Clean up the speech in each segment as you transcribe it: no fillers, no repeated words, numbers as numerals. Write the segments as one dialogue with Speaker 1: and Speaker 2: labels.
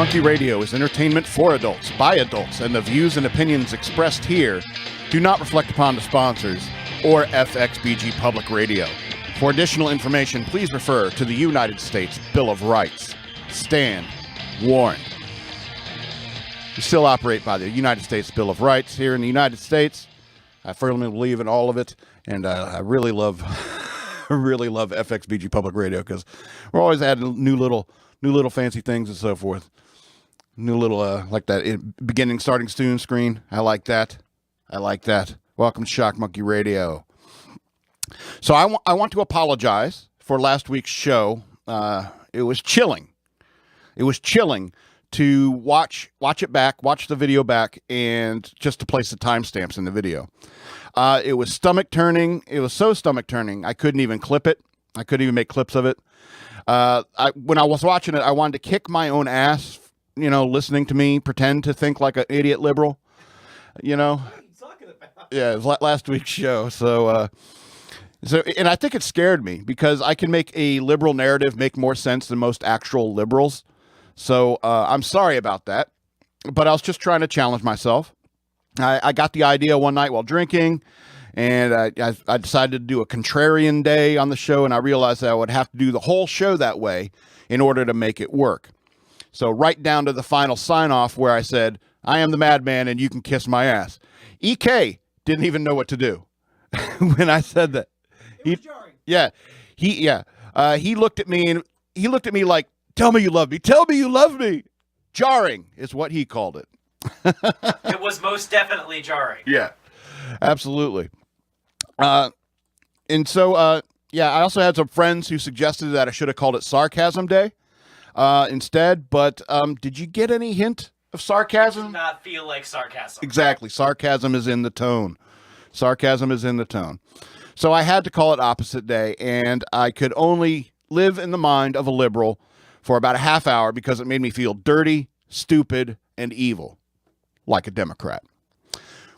Speaker 1: Monkey Radio is entertainment for adults, by adults, and the views and opinions expressed here do not reflect upon the sponsors or FXBG Public Radio. For additional information, please refer to the United States Bill of Rights. Stand warned. We still operate by the United States Bill of Rights here in the United States. I firmly believe in all of it, and I really love FXBG Public Radio because we're always adding new little fancy things and so forth. New little like that beginning, starting soon screen. I like that. Welcome to Shock Monkey Radio. So I want to apologize for last week's show. It was chilling. It was chilling to watch it back, watch the video back, and just to place the timestamps in the video. It was stomach turning. It was so stomach turning, I couldn't even clip it. I couldn't even make clips of it. When I was watching it, I wanted to kick my own ass, listening to me pretend to think like an idiot liberal, What are you talking about? Yeah, it was last week's show. So, and I think it scared me because I can make a liberal narrative make more sense than most actual liberals. So I'm sorry about that, but I was just trying to challenge myself. I got the idea one night while drinking, and I decided to do a contrarian day on the show, and I realized that I would have to do the whole show that way in order to make it work. So right down to the final sign-off where I said, I am the madman and you can kiss my ass. EK didn't even know what to do when I said that. It was jarring. Yeah. He looked at me and he looked at me like, tell me you love me. Tell me you love me. Jarring is what he called it.
Speaker 2: It was most definitely jarring.
Speaker 1: Yeah, absolutely. And so, I also had some friends who suggested that I should have called it Sarcasm Day instead. But did you get any hint of sarcasm?
Speaker 2: It did not feel like sarcasm.
Speaker 1: Exactly. Sarcasm is in the tone. Sarcasm is in the tone. So I had to call it Opposite Day, and I could only live in the mind of a liberal for about a half hour because it made me feel dirty, stupid, and evil, like a Democrat.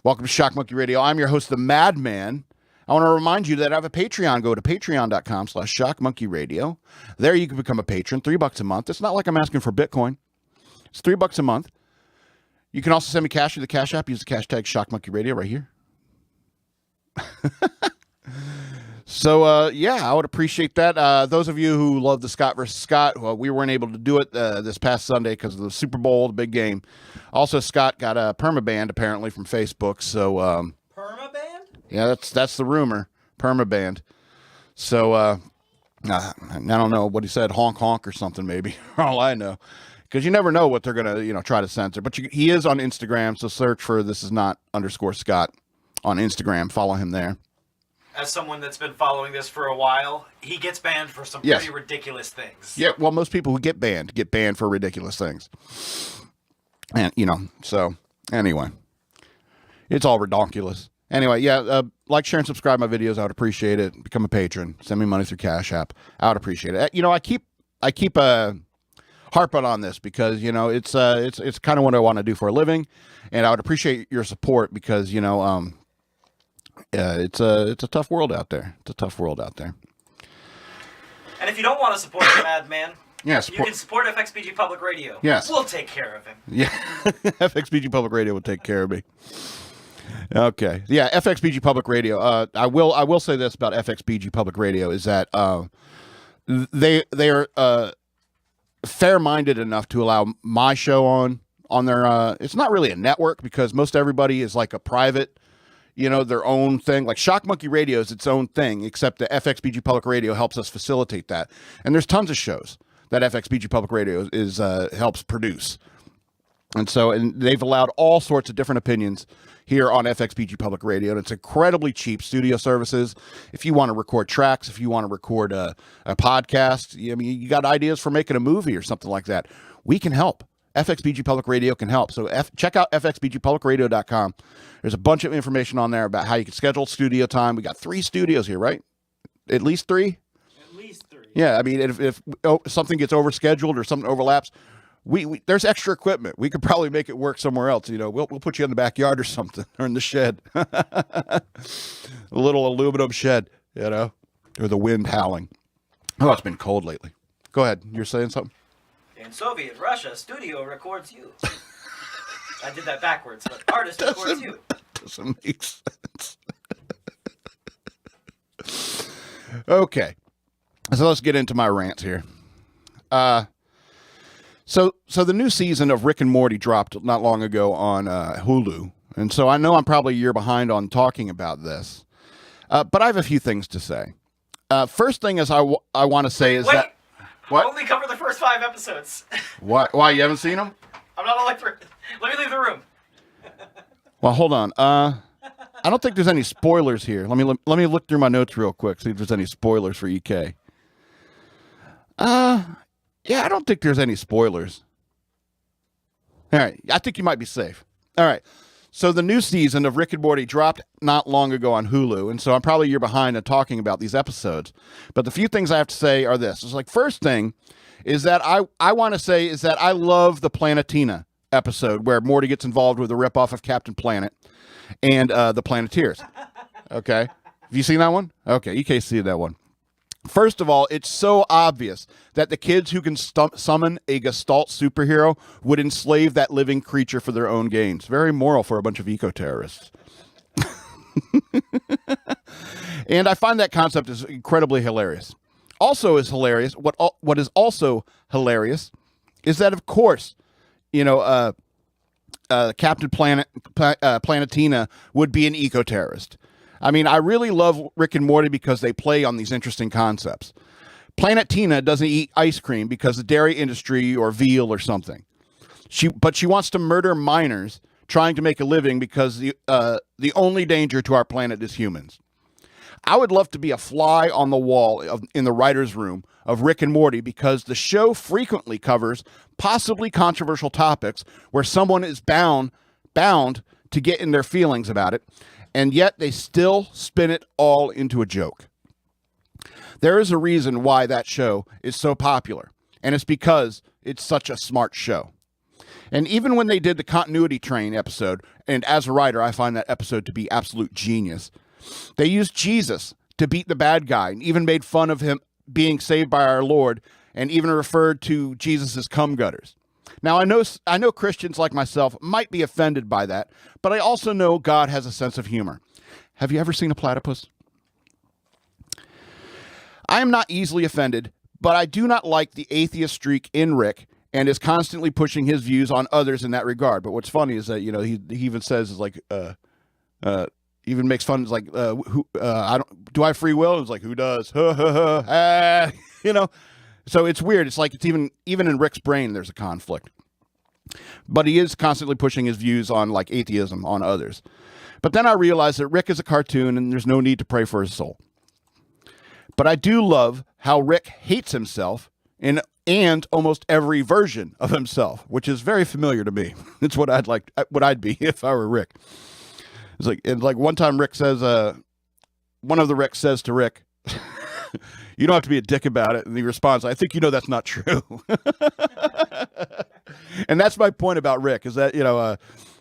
Speaker 1: Welcome to Shock Monkey Radio. I'm your host, the Madman. I want to remind you that I have a Patreon. Go to patreon.com/shockmonkeyradio. There you can become a patron, $3 a month. It's not like I'm asking for Bitcoin. It's $3 a month. You can also send me cash through the Cash App. Use the hashtag Shock Monkey Radio right here. So, I would appreciate that. Those of you who love the Scott versus Scott, well, we weren't able to do it this past Sunday because of the Super Bowl, the big game. Also, Scott got a permabanned, apparently, from Facebook. So,
Speaker 2: permabanned?
Speaker 1: Yeah, that's the rumor. Permabanned. So, I don't know what he said, honk honk or something, maybe. All I know. Because you never know what they're going to, try to censor. But he is on Instagram, so search for This Is Not _Scott on Instagram. Follow him there.
Speaker 2: As someone that's been following this for a while, he gets banned for some pretty ridiculous things.
Speaker 1: Yeah, well, most people who get banned for ridiculous things. And, so, anyway. It's all redonkulous. Anyway, like, share, and subscribe my videos. I would appreciate it. Become a patron. Send me money through Cash App. I would appreciate it. I keep harping on this because, it's kind of what I want to do for a living. And I would appreciate your support because, it's a tough world out there. It's a tough world out there.
Speaker 2: And if you don't want to support the Madman,
Speaker 1: you
Speaker 2: can support FXBG Public Radio.
Speaker 1: Yes.
Speaker 2: We'll take care of him.
Speaker 1: Yeah. FXBG Public Radio will take care of me. Okay. Yeah, FXBG Public Radio. I will say this about FXBG Public Radio is that they are fair-minded enough to allow my show on their it's not really a network because most everybody is like a private, their own thing. Like Shock Monkey Radio is its own thing, except the FXBG Public Radio helps us facilitate that. And there's tons of shows that FXBG Public Radio is helps produce. And they've allowed all sorts of different opinions here on FXBG Public Radio. And it's incredibly cheap studio services. If you want to record tracks, if you want to record a podcast, you got ideas for making a movie or something like that, we can help. FXBG Public Radio can help. So check out fxbgpublicradio.com. There's a bunch of information on there about how you can schedule studio time. We got 3 studios here, right? At least 3?
Speaker 2: At least 3.
Speaker 1: Yeah, I mean, if something gets overscheduled or something overlaps, we there's extra equipment. We could probably make it work somewhere else. We'll put you in the backyard or something, or in the shed. A little aluminum shed, or the wind howling. Oh, it's been cold lately. Go ahead. You're saying something?
Speaker 2: In Soviet Russia, studio records you. I did that backwards, but artist records you.
Speaker 1: Doesn't make sense. Okay. So let's get into my rants here. So the new season of Rick and Morty dropped not long ago on Hulu. And so I know I'm probably a year behind on talking about this. But I have a few things to say. First thing is I want to say is that... What?
Speaker 2: I only cover the first 5 episodes.
Speaker 1: What? Why, you haven't seen them?
Speaker 2: I'm not electric. Let me leave the room.
Speaker 1: Well, hold on. I don't think there's any spoilers here. Let me look through my notes real quick, see if there's any spoilers for EK. Yeah, I don't think there's any spoilers. All right, I think you might be safe. All right, so the new season of Rick and Morty dropped not long ago on Hulu, and so I'm probably a year behind in talking about these episodes. But the few things I have to say are this. It's like, first thing is that I want to say is that I love the Planetina episode where Morty gets involved with a ripoff of Captain Planet and the Planeteers. Okay, have you seen that one? Okay, you can't see that one. First of all, it's so obvious that the kids who can summon a Gestalt superhero would enslave that living creature for their own gains. Very moral for a bunch of eco-terrorists. And I find that concept is incredibly hilarious. Also is hilarious, what is also hilarious is that, of course, you know, Captain Planetina would be an eco-terrorist. I mean, I really love Rick and Morty because they play on these interesting concepts. Planetina doesn't eat ice cream because of the dairy industry or veal or something. But she wants to murder miners trying to make a living because the only danger to our planet is humans. I would love to be a fly on the wall in the writer's room of Rick and Morty because the show frequently covers possibly controversial topics where someone is bound to get in their feelings about it, and yet they still spin it all into a joke. There is a reason why that show is so popular, and it's because it's such a smart show. And even when they did the Continuity Train episode, and as a writer, I find that episode to be absolute genius, they used Jesus to beat the bad guy, and even made fun of him being saved by our Lord, and even referred to Jesus as cum gutters. Now, I know Christians like myself might be offended by that, but I also know God has a sense of humor. Have you ever seen a platypus? I am not easily offended, but I do not like the atheist streak in Rick and is constantly pushing his views on others in that regard. But what's funny is that, you know, he even says, is like, even makes fun, is like, do I have free will? It's like, who does? You know? So it's weird. It's like it's even in Rick's brain, there's a conflict. But he is constantly pushing his views on like atheism on others. But then I realized that Rick is a cartoon and there's no need to pray for his soul. But I do love how Rick hates himself and almost every version of himself, which is very familiar to me. It's what I'd be if I were Rick. It's like one time Rick says, one of the Ricks says to Rick, you don't have to be a dick about it. And he responds, I think you know that's not true. And that's my point about Rick, is that, you know,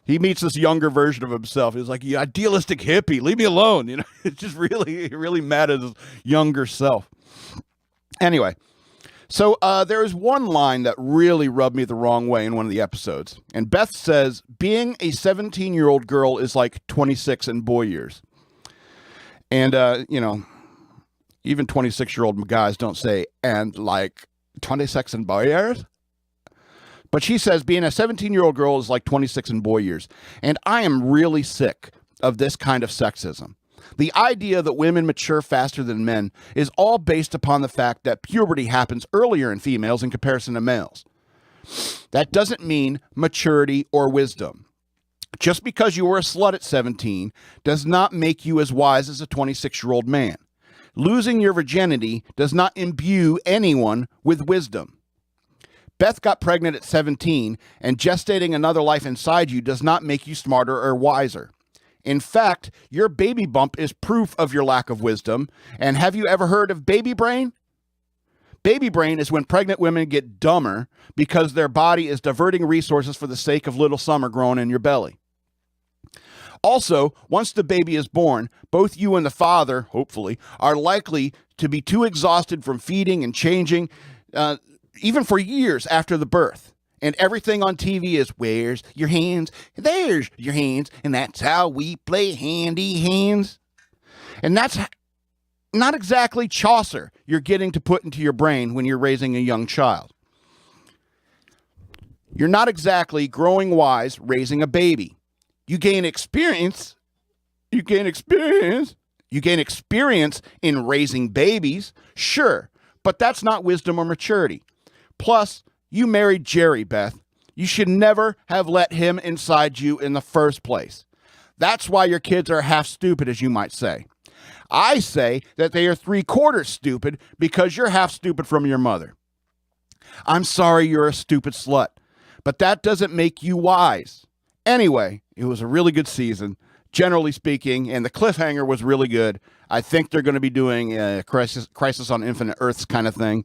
Speaker 1: he meets this younger version of himself. He's like, you idealistic hippie, leave me alone. You know, it's just really mad at his younger self. Anyway, so there is one line that really rubbed me the wrong way in one of the episodes. And Beth says, being a 17-year-old girl is like 26 in boy years. And, you know, even 26-year-old guys don't say, and like 26 in boy years. But she says being a 17-year-old girl is like 26 in boy years. And I am really sick of this kind of sexism. The idea that women mature faster than men is all based upon the fact that puberty happens earlier in females in comparison to males. That doesn't mean maturity or wisdom. Just because you were a slut at 17 does not make you as wise as a 26-year-old man. Losing your virginity does not imbue anyone with wisdom. Beth got pregnant at 17, and gestating another life inside you does not make you smarter or wiser. In fact, your baby bump is proof of your lack of wisdom. And have you ever heard of baby brain? Baby brain is when pregnant women get dumber because their body is diverting resources for the sake of little summer growing in your belly. Also, once the baby is born, both you and the father, hopefully, are likely to be too exhausted from feeding and changing even for years after the birth. And everything on TV is, where's your hands? There's your hands. And that's how we play handy hands. And that's not exactly Chaucer you're getting to put into your brain when you're raising a young child. You're not exactly growing wise raising a baby. You gain experience. You gain experience in raising babies, sure, but that's not wisdom or maturity. Plus, you married Jerry, Beth. You should never have let him inside you in the first place. That's why your kids are half stupid, as you might say. I say that they are 3/4 stupid because you're half stupid from your mother. I'm sorry you're a stupid slut, but that doesn't make you wise. Anyway, it was a really good season, generally speaking, and the cliffhanger was really good. I think they're going to be doing a Crisis on Infinite Earths kind of thing,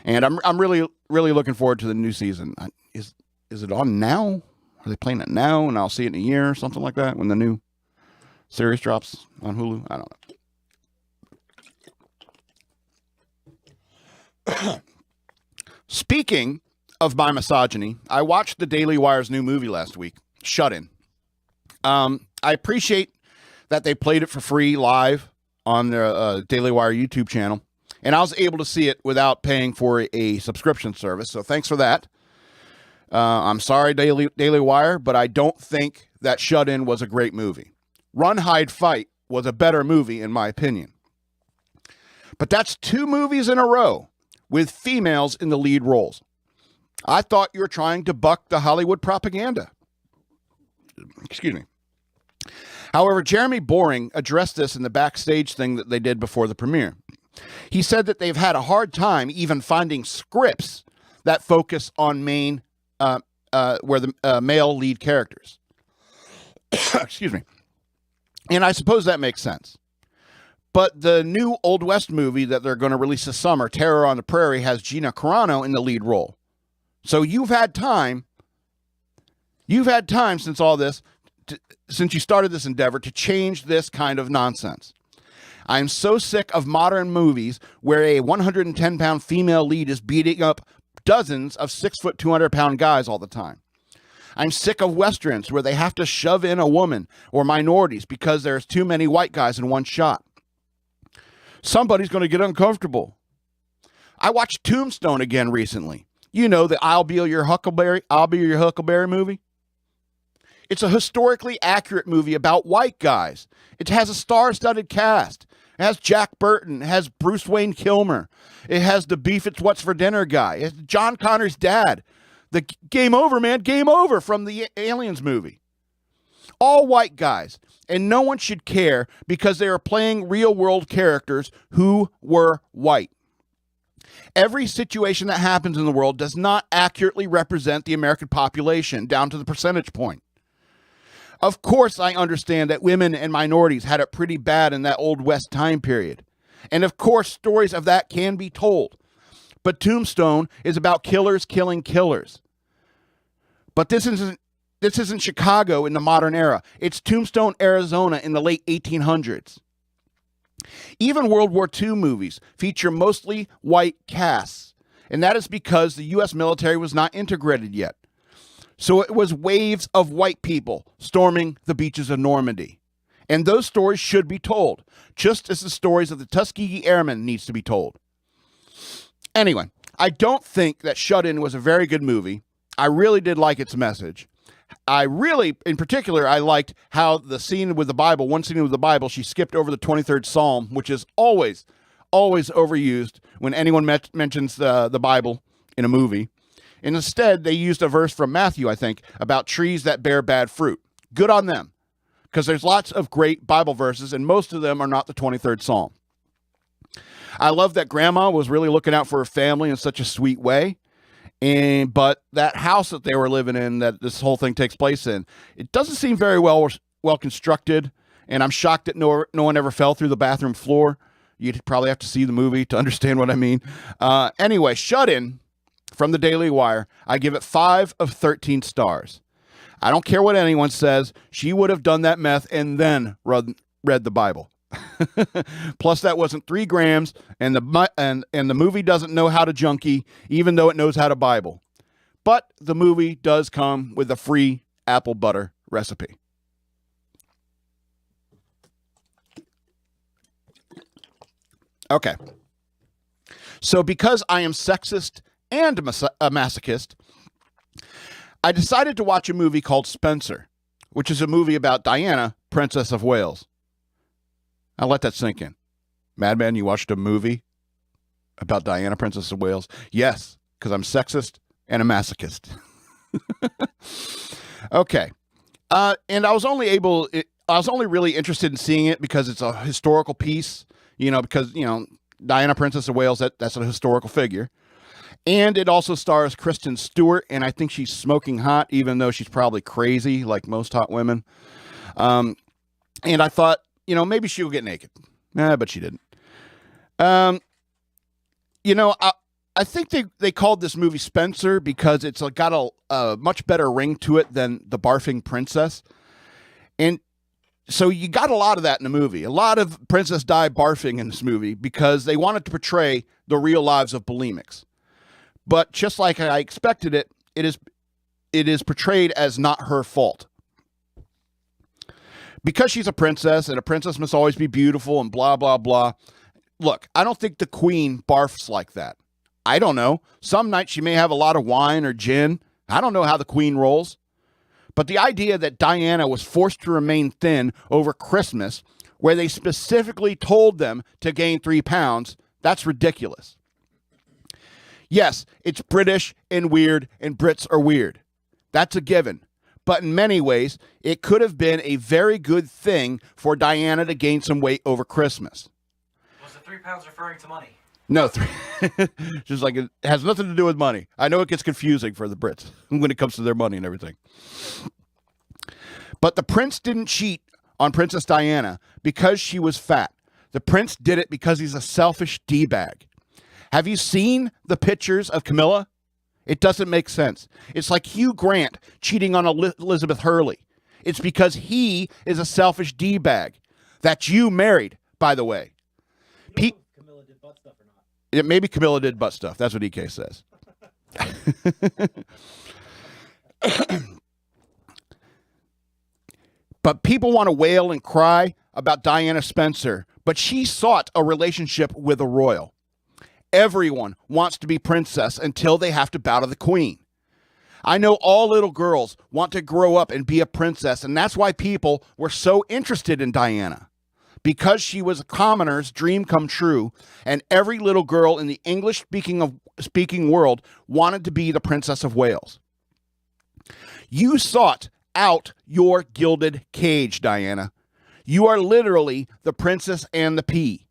Speaker 1: and I'm really looking forward to the new season. Is it on now? Are they playing it now, and I'll see it in a year or something like that when the new series drops on Hulu? I don't know. Speaking of my misogyny, I watched the Daily Wire's new movie last week, Shut In. I appreciate that they played it for free live on their Daily Wire YouTube channel, and I was able to see it without paying for a subscription service, so thanks for that. I'm sorry, Daily Wire, but I don't think that Shut In was a great movie. Run, Hide, Fight was a better movie, in my opinion. But that's 2 movies in a row with females in the lead roles. I thought you were trying to buck the Hollywood propaganda. Excuse me. However, Jeremy Boring addressed this in the backstage thing that they did before the premiere. He said that they've had a hard time even finding scripts that focus on male lead characters. Excuse me. And I suppose that makes sense. But the new Old West movie that they're going to release this summer, Terror on the Prairie, has Gina Carano in the lead role. So you've had time since all this, since you started this endeavor, to change this kind of nonsense. I'm so sick of modern movies where a 110-pound female lead is beating up dozens of 6', 200-pound guys all the time. I'm sick of Westerns where they have to shove in a woman or minorities because there's too many white guys in one shot. Somebody's going to get uncomfortable. I watched Tombstone again recently. You know, the I'll Be Your Huckleberry movie. It's a historically accurate movie about white guys. It has a star-studded cast. It has Jack Burton. It has Bruce Wayne Kilmer. It has the Beef It's What's for Dinner guy. It's John Connor's dad. The Game Over, man, Game Over from the Aliens movie. All white guys. And no one should care because they are playing real-world characters who were white. Every situation that happens in the world does not accurately represent the American population down to the percentage point. Of course, I understand that women and minorities had it pretty bad in that Old West time period. And of course, stories of that can be told. But Tombstone is about killers killing killers. But this isn't Chicago in the modern era. It's Tombstone, Arizona in the late 1800s. Even World War II movies feature mostly white casts, and that is because the U.S. military was not integrated yet. So it was waves of white people storming the beaches of Normandy. And those stories should be told, just as the stories of the Tuskegee Airmen needs to be told. Anyway, I don't think that Shut In was a very good movie. I really did like its message. In particular, I liked how the scene with the Bible, one scene with the Bible, she skipped over the 23rd Psalm, which is always overused when anyone mentions the Bible in a movie. And instead, they used a verse from Matthew, I think, about trees that bear bad fruit. Good on them, because there's lots of great Bible verses, and most of them are not the 23rd Psalm. I love that Grandma was really looking out for her family in such a sweet way. But that house that they were living in, that this whole thing takes place in, it doesn't seem very well constructed, and I'm shocked that no one ever fell through the bathroom floor. You'd probably have to see the movie to understand what I mean. Anyway, Shut In from the Daily Wire, I give it 5 of 13 stars. I don't care what anyone says. She would have done that meth and then read the Bible. Plus, that wasn't 3 grams, and the movie doesn't know how to junkie, even though it knows how to Bible. But the movie does come with a free apple butter recipe. Okay. So because I am sexist and a masochist, I decided to watch a movie called Spencer, which is a movie about Diana, Princess of Wales. I'll let that sink in. Madman, you watched a movie about Diana, Princess of Wales? Yes, because I'm sexist and a masochist. Okay. And I was only really interested in seeing it because it's a historical piece, because, Diana, Princess of Wales, that's a historical figure. And it also stars Kristen Stewart, and I think she's smoking hot, even though she's probably crazy, like most hot women. And I thought, maybe she'll get naked. But she didn't. I think they called this movie Spencer because it's got a much better ring to it than The Barfing Princess. And so you got a lot of that in the movie. A lot of Princess Di barfing in this movie because they wanted to portray the real lives of bulimics. But just like I expected it is portrayed as not her fault. Because she's a princess, and a princess must always be beautiful and blah, blah, blah. Look, I don't think the queen barfs like that. I don't know. Some nights she may have a lot of wine or gin. I don't know how the queen rolls. But the idea that Diana was forced to remain thin over Christmas, where they specifically told them to gain 3 pounds, that's ridiculous. Yes, it's British and weird, and Brits are weird. That's a given. But in many ways, it could have been a very good thing for Diana to gain some weight over Christmas.
Speaker 2: Was the 3 pounds referring to money?
Speaker 1: No, just like it has nothing to do with money. I know it gets confusing for the Brits when it comes to their money and everything. But the prince didn't cheat on Princess Diana because she was fat. The prince did it because he's a selfish D-bag. Have you seen the pictures of Camilla? It doesn't make sense. It's like Hugh Grant cheating on Elizabeth Hurley. It's because he is a selfish D-bag that you married, by the way.
Speaker 2: Camilla did butt stuff or not?
Speaker 1: Maybe Camilla did butt stuff. That's what EK says. But people want to wail and cry about Diana Spencer, but she sought a relationship with a royal. Everyone wants to be princess until they have to bow to the queen. I know all little girls want to grow up and be a princess, and that's why people were so interested in Diana. Because she was a commoner's dream come true, and every little girl in the English-speaking world wanted to be the Princess of Wales. You sought out your gilded cage, Diana. You are literally the princess and the pea.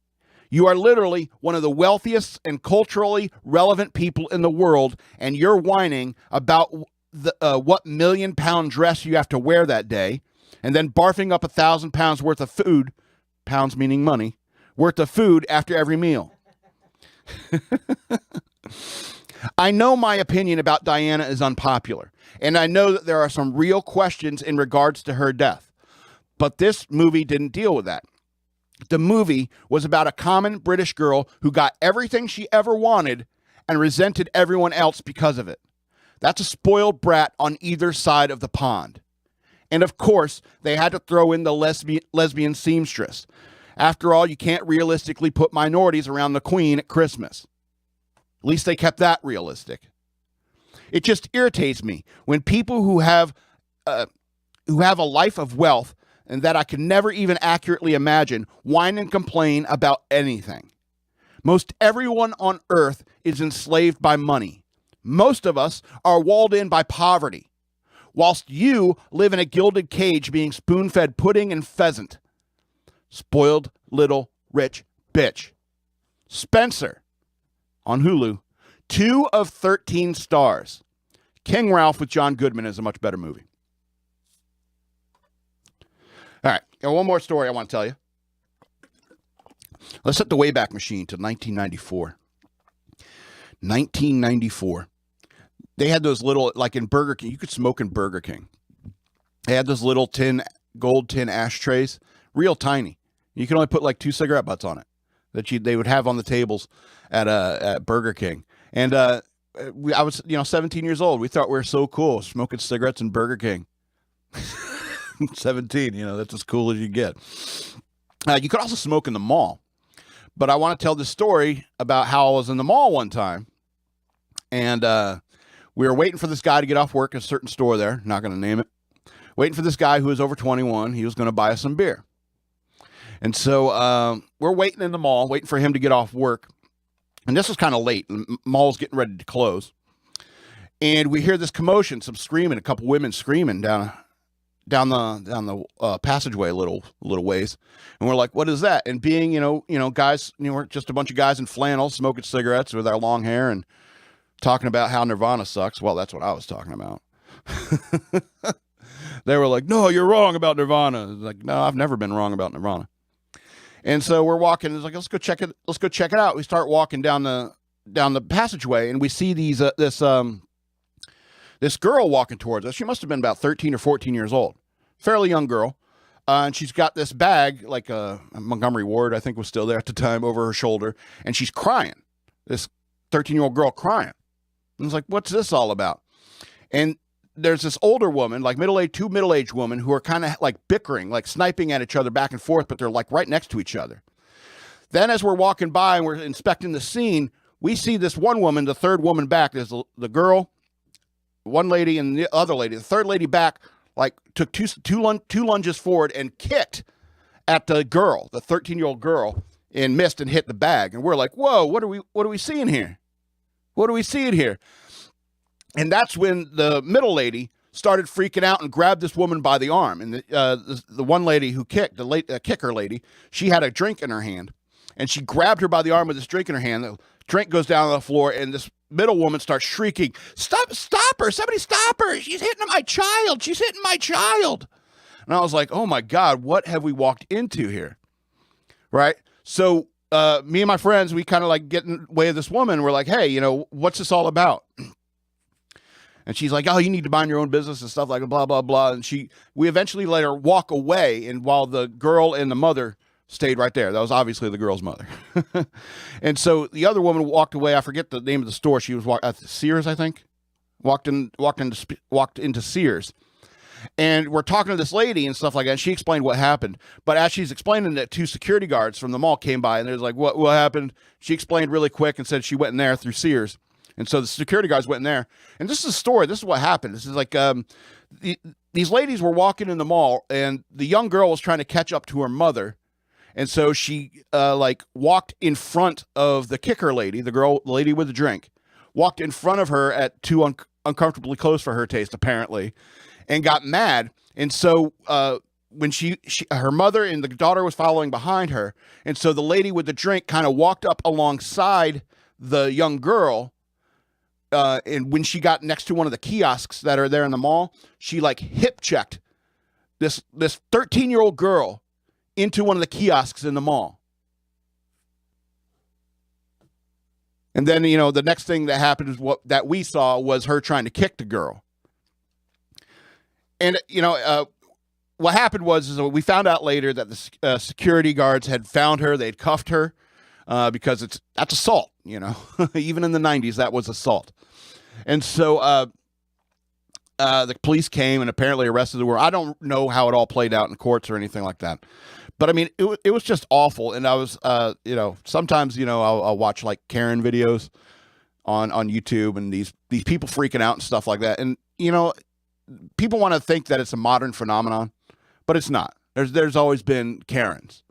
Speaker 1: You are literally one of the wealthiest and culturally relevant people in the world, and you're whining about what £1 million dress you have to wear that day, and then barfing up 1,000 pounds worth of food, pounds meaning money, worth of food after every meal. I know my opinion about Diana is unpopular, and I know that there are some real questions in regards to her death, but this movie didn't deal with that. The movie was about a common British girl who got everything she ever wanted and resented everyone else because of it. That's a spoiled brat on either side of the pond. And of course, they had to throw in the lesbian seamstress. After all, you can't realistically put minorities around the queen at Christmas. At least they kept that realistic. It just irritates me when people who have a life of wealth and that I can never even accurately imagine whine and complain about anything. Most everyone on earth is enslaved by money. Most of us are walled in by poverty, whilst you live in a gilded cage being spoon-fed pudding and pheasant. Spoiled little rich bitch. Spencer on Hulu, 2 of 13 stars. King Ralph with John Goodman is a much better movie. All right, got one more story I want to tell you. Let's set the Wayback Machine to 1994. 1994. They had those little, like in Burger King, you could smoke in Burger King. They had those little gold tin ashtrays, real tiny. You can only put like 2 cigarette butts on it that they would have on the tables at Burger King. And I was 17 years old. We thought we were so cool smoking cigarettes in Burger King. 17, that's as cool as you get. You could also smoke in the mall. But I want to tell this story about how I was in the mall one time. And we were waiting for this guy to get off work at a certain store there. Not going to name it. Waiting for this guy who was over 21. He was going to buy us some beer. And so we're waiting in the mall, waiting for him to get off work. And this was kind of late. The mall's getting ready to close. And we hear this commotion, some screaming, a couple women screaming down the passageway a little ways. And we're like, what is that? And being, guys, we're just a bunch of guys in flannels smoking cigarettes with our long hair and talking about how Nirvana sucks. Well, that's what I was talking about. They were like, no, you're wrong about Nirvana. Like, no, I've never been wrong about Nirvana. And so we're walking. It's like, let's go check it out. We start walking down the passageway, and we see this girl walking towards us. She must have been about 13 or 14 years old, fairly young girl. And she's got this bag, like Montgomery Ward, I think, was still there at the time, over her shoulder, and she's crying. This 13-year-old girl crying. And it's like, what's this all about? And there's this older woman, like two middle-aged women who are kind of like bickering, like sniping at each other back and forth, but they're like right next to each other. Then as we're walking by and we're inspecting the scene, we see this one woman, the third woman back, there's the girl, one lady and the other lady. The third lady back, like, took two lunges forward and kicked at the girl, the 13-year-old girl, and missed and hit the bag. And we're like, whoa, what are we seeing here? What are we seeing here? And that's when the middle lady started freaking out and grabbed this woman by the arm. And the one lady who kicked, the kicker lady, she had a drink in her hand. And she grabbed her by the arm with this drink in her hand. The drink goes down on the floor, and this middle woman starts shrieking, stop her, somebody stop her. She's hitting my child. And I was like, oh my God, what have we walked into here? Right? So me and my friends, we kind of like get in the way of this woman. We're like, hey, what's this all about? And she's like, oh, you need to mind your own business and stuff like that, blah, blah, blah. And we eventually let her walk away. And while the girl and the mother stayed right there, that was obviously the girl's mother. And so the other woman walked away. I forget the name of the store. She was at Sears, I think. Walked into Sears. And we're talking to this lady and stuff like that. And she explained what happened. But as she's explaining it, 2 security guards from the mall came by. And they're like, what happened? She explained really quick and said she went in there through Sears. And so the security guards went in there. And this is a story. This is what happened. This is like these ladies were walking in the mall. And the young girl was trying to catch up to her mother. And so she walked in front of the kicker lady, the lady with the drink, walked in front of her at too uncomfortably close for her taste, apparently, and got mad. And so when her mother and the daughter was following behind her. And so the lady with the drink kind of walked up alongside the young girl. And when she got next to one of the kiosks that are there in the mall, she like hip checked this 13-year-old girl into one of the kiosks in the mall. And then, the next thing that happened is that we saw was her trying to kick the girl. And, what happened was we found out later that the security guards had found her. They'd cuffed her because that's assault, Even in the 90s, that was assault. And so the police came and apparently arrested the girl. I don't know how it all played out in courts or anything like that. But I mean, it was just awful. And I was, sometimes, I'll watch like Karen videos on YouTube and these people freaking out and stuff like that. And, people want to think that it's a modern phenomenon, but it's not. There's always been Karens.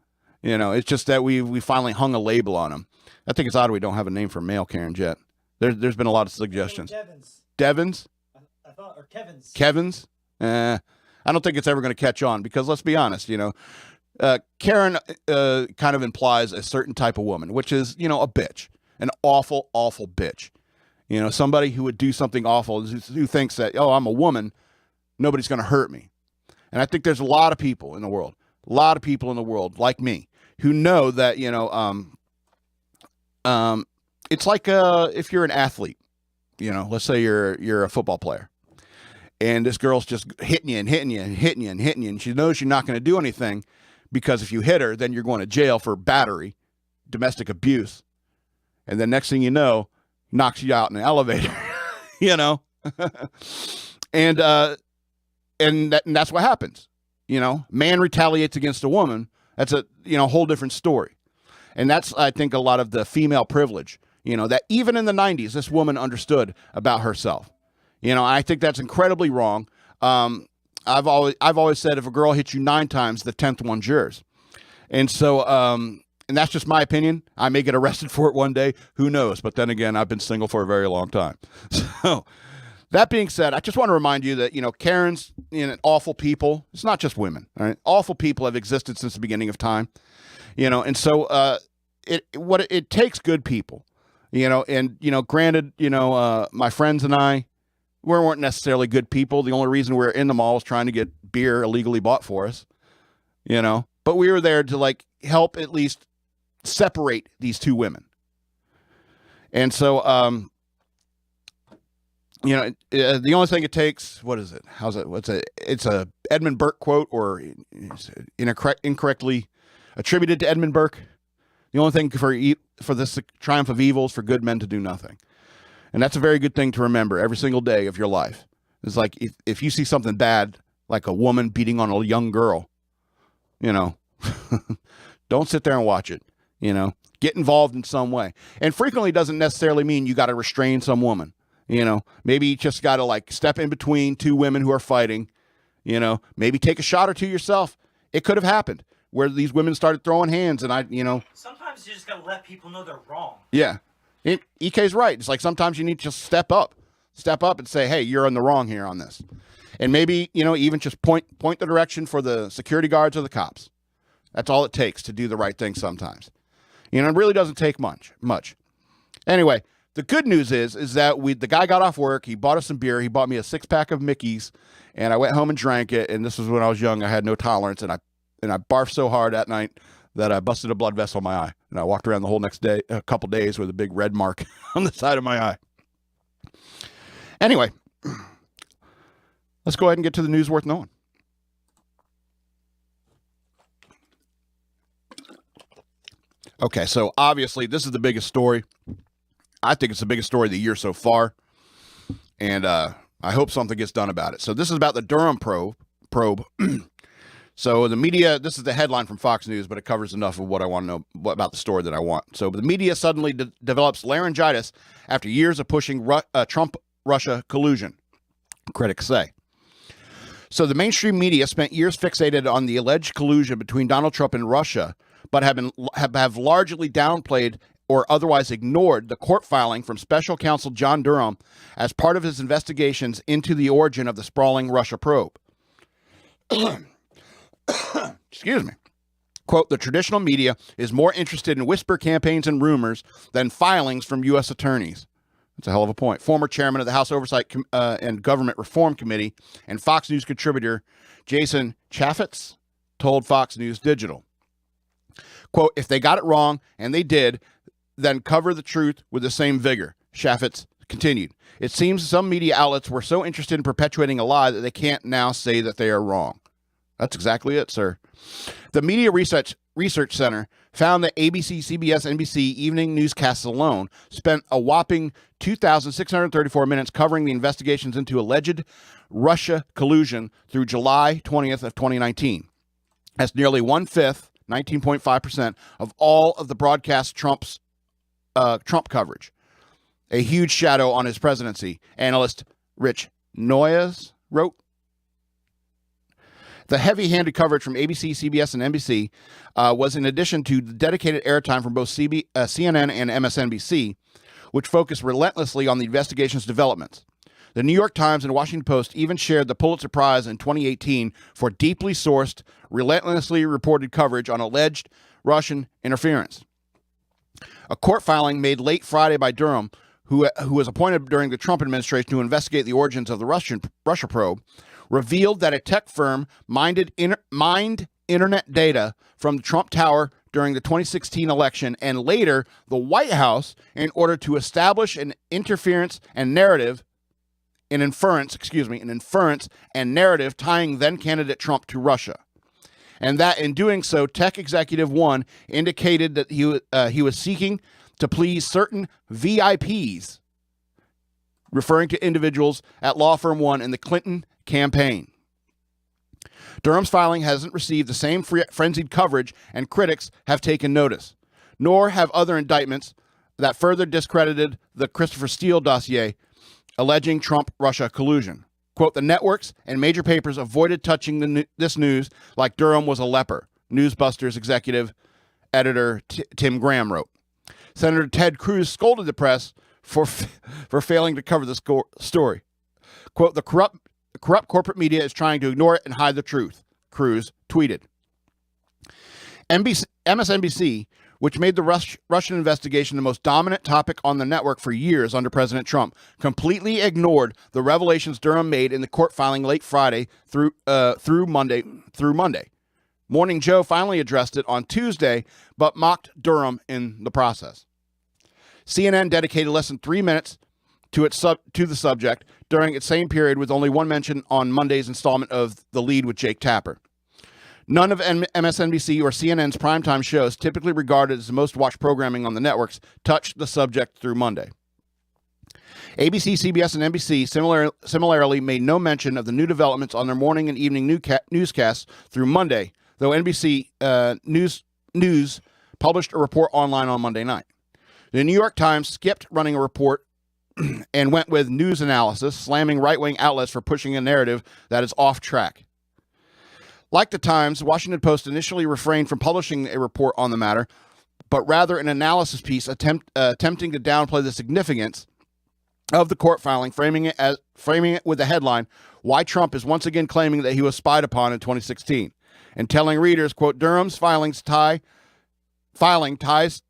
Speaker 1: It's just that we finally hung a label on them. I think it's odd we don't have a name for male Karens yet. There's been a lot of suggestions. Devins?
Speaker 2: I thought, or Kevin's.
Speaker 1: Kevin's? I don't think it's ever going to catch on because let's be honest, Karen kind of implies a certain type of woman, which is, a bitch, an awful, awful bitch. Somebody who would do something awful, who thinks that, oh, I'm a woman, nobody's going to hurt me. And I think there's a lot of people in the world like me who know that, it's like if you're an athlete, let's say you're a football player. And this girl's just hitting you and hitting you and hitting you and hitting you. And she knows you're not going to do anything, because if you hit her, then you're going to jail for battery, domestic abuse. And then next thing you know, knocks you out in an elevator, you know? and that's what happens. You know, man retaliates against a woman. That's a, whole different story. And that's, I think, a lot of the female privilege, that even in the 90s, this woman understood about herself. I think that's incredibly wrong. I've always said if a girl hits you 9 times, the 10th one's yours. And so, and that's just my opinion. I may get arrested for it one day. Who knows? But then again, I've been single for a very long time. So that being said, I just want to remind you that, Karens, awful people, it's not just women, all right? Awful people have existed since the beginning of time, and so it takes good people, and, granted, my friends and I, we weren't necessarily good people. The only reason we were in the mall was trying to get beer illegally bought for us, but we were there to help at least separate these two women. And so, the only thing it takes, what is it? It's a Edmund Burke quote, or incorrectly attributed to Edmund Burke. The only thing for this triumph of evil is for good men to do nothing. And that's a very good thing to remember every single day of your life. It's like if you see something bad, like a woman beating on a young girl, don't sit there and watch it, get involved in some way. And frequently doesn't necessarily mean you got to restrain some woman, maybe you just got to step in between two women who are fighting, maybe take a shot or two yourself. It could have happened where these women started throwing hands and
Speaker 2: sometimes you just got to let people know they're wrong.
Speaker 1: Yeah. EK's right. It's like sometimes you need to just step up and say, hey, you're in the wrong here on this. And maybe, even just point the direction for the security guards or the cops. That's all it takes to do the right thing sometimes. It really doesn't take much. Anyway, the good news is that the guy got off work. He bought us some beer. He bought me a 6-pack of Mickey's, and I went home and drank it. And this was when I was young. I had no tolerance, and I barfed so hard that night that I busted a blood vessel in my eye. And I walked around the whole next day, a couple days, with a big red mark on the side of my eye. Anyway, let's go ahead and get to the news worth knowing. Okay, so obviously this is the biggest story. I think it's the biggest story of the year so far. And I hope something gets done about it. So this is about the Durham probe. So the media, this is the headline from Fox News, but it covers enough of what I want to know about the story that I want. So the media suddenly develops laryngitis after years of pushing Trump-Russia collusion, critics say. So the mainstream media spent years fixated on the alleged collusion between Donald Trump and Russia, but have largely downplayed or otherwise ignored the court filing from special counsel John Durham as part of his investigations into the origin of the sprawling Russia probe. Excuse me. Quote, the traditional media is more interested in whisper campaigns and rumors than filings from U.S. attorneys. That's a hell of a point. Former chairman of the House Oversight and Government Reform Committee and Fox News contributor Jason Chaffetz told Fox News Digital. Quote, if they got it wrong, and they did, then cover the truth with the same vigor, Chaffetz continued. It seems some media outlets were so interested in perpetuating a lie that they can't now say that they are wrong. That's exactly it, sir. The Media Research Center found that ABC, CBS, NBC evening newscasts alone spent a whopping 2,634 minutes covering the investigations into alleged Russia collusion through July 20th of 2019. That's nearly 1/5, 19.5% of all of the broadcast Trump coverage. A huge shadow on his presidency, analyst Rich Noyes wrote. The heavy-handed coverage from ABC, CBS, and NBC was in addition to the dedicated airtime from both CNN and MSNBC, which focused relentlessly on the investigation's developments. The New York Times and Washington Post even shared the Pulitzer Prize in 2018 for deeply sourced, relentlessly reported coverage on alleged Russian interference. A court filing made late Friday by Durham, who was appointed during the Trump administration to investigate the origins of the Russia probe, revealed that a tech firm mined internet data from the Trump Tower during the 2016 election and later the White House in order to establish an inference and narrative tying then candidate Trump to Russia. and that in doing so, Tech Executive 1 indicated that he was seeking to please certain VIPs, referring to individuals at Law Firm 1 in the Clinton campaign. Durham's filing hasn't received the same frenzied coverage, and critics have taken notice, nor have other indictments that further discredited the Christopher Steele dossier alleging Trump-Russia collusion. Quote, the networks and major papers avoided touching this news like Durham was a leper, Newsbusters executive editor Tim Graham wrote. Senator Ted Cruz scolded the press for failing to cover the story. Quote, the corrupt corporate media is trying to ignore it and hide the truth, Cruz tweeted. MSNBC, which made the Russian investigation the most dominant topic on the network for years under President Trump, completely ignored the revelations Durham made in the court filing late Friday through Monday. Morning Joe finally addressed it on Tuesday, but mocked Durham in the process. CNN dedicated less than 3 minutes to the subject during its same period, with only one mention on Monday's installment of The Lead with Jake Tapper. None of MSNBC or CNN's primetime shows, typically regarded as the most watched programming on the networks, touched the subject through Monday. ABC, CBS, and NBC similarly made no mention of the new developments on their morning and evening newscasts through Monday, though NBC News published a report online on Monday night. The New York Times skipped running a report and went with news analysis, slamming right-wing outlets for pushing a narrative that is off track. Like the Times, the Washington Post initially refrained from publishing a report on the matter, but rather an analysis piece attempting to downplay the significance of the court filing, framing it with the headline, "Why Trump is once again claiming that he was spied upon in 2016," and telling readers, quote, Durham's filing ties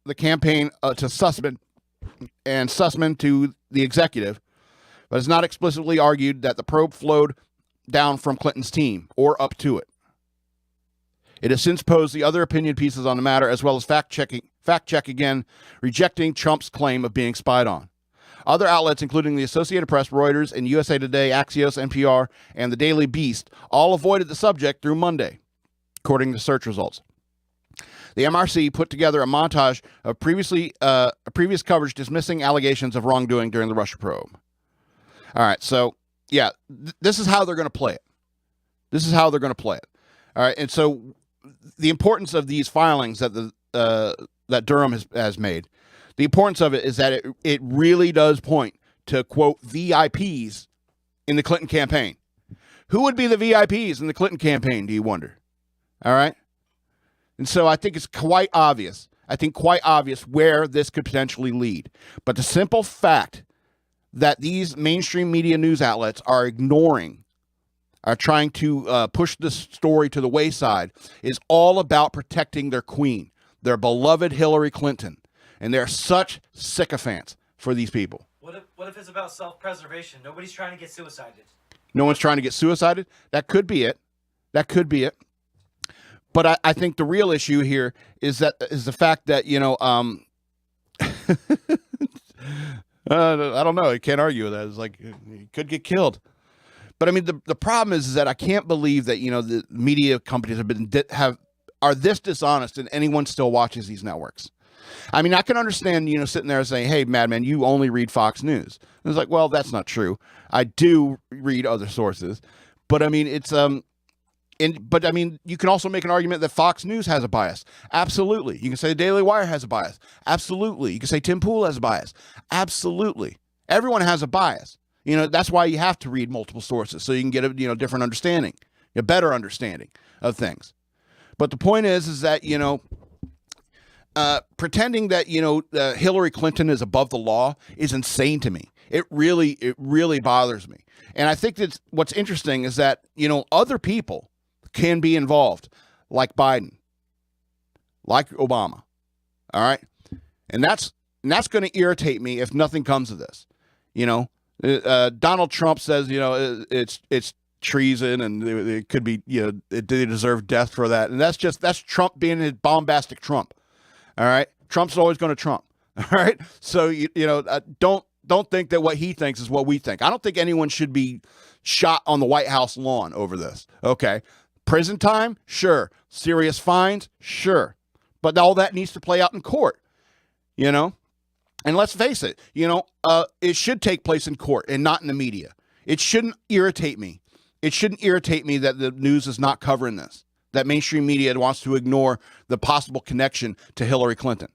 Speaker 1: the campaign to Sussman and Sussman to the executive, but has not explicitly argued that the probe flowed down from Clinton's team or up to it. It has since posed the other opinion pieces on the matter, as well as fact check again, rejecting Trump's claim of being spied on. Other outlets, including the Associated Press, Reuters, and USA Today, Axios, NPR, and the Daily Beast, all avoided the subject through Monday, according to search results. The MRC put together a montage of previous coverage dismissing allegations of wrongdoing during the Russia probe. All right, so, yeah, this is how they're going to play it. All right, and so the importance of these filings that that Durham has made, the importance of it is that it really does point to, quote, VIPs in the Clinton campaign. Who would be the VIPs in the Clinton campaign, do you wonder? All right? And so I think it's quite obvious. Where this could potentially lead. But the simple fact that these mainstream media news outlets are trying to push this story to the wayside is all about protecting their queen, their beloved Hillary Clinton. And they're such sycophants for these people.
Speaker 2: What if it's about self-preservation? Nobody's trying to get suicided.
Speaker 1: No one's trying to get suicided? That could be it. But I think the real issue here is the fact that, I don't know. You can't argue with that. It's like, you could get killed. But I mean, the problem is that I can't believe that, the media companies are this dishonest and anyone still watches these networks. I mean, I can understand, sitting there saying, hey, Madman, you only read Fox News. And it's like, well, that's not true. I do read other sources. But I mean, you can also make an argument that Fox News has a bias. Absolutely. You can say the Daily Wire has a bias. Absolutely. You can say Tim Pool has a bias. Absolutely. Everyone has a bias. That's why you have to read multiple sources so you can get a different understanding, a better understanding of things. But the point is that pretending that Hillary Clinton is above the law is insane to me. It really bothers me. And I think that what's interesting is that other people can be involved, like Biden, like Obama. All right, and that's going to irritate me if nothing comes of this. Donald Trump says it's treason and it could be they deserve death for that, and that's Trump being his bombastic Trump. All right, Trump's always going to Trump. All right, so don't think that what he thinks is what we think. I don't think anyone should be shot on the White House lawn over this. Okay, Prison time? Sure. Serious fines? Sure. But all that needs to play out in court, you know? And let's face it, it should take place in court and not in the media. It shouldn't irritate me. It shouldn't irritate me that the news is not covering this, that mainstream media wants to ignore the possible connection to Hillary Clinton.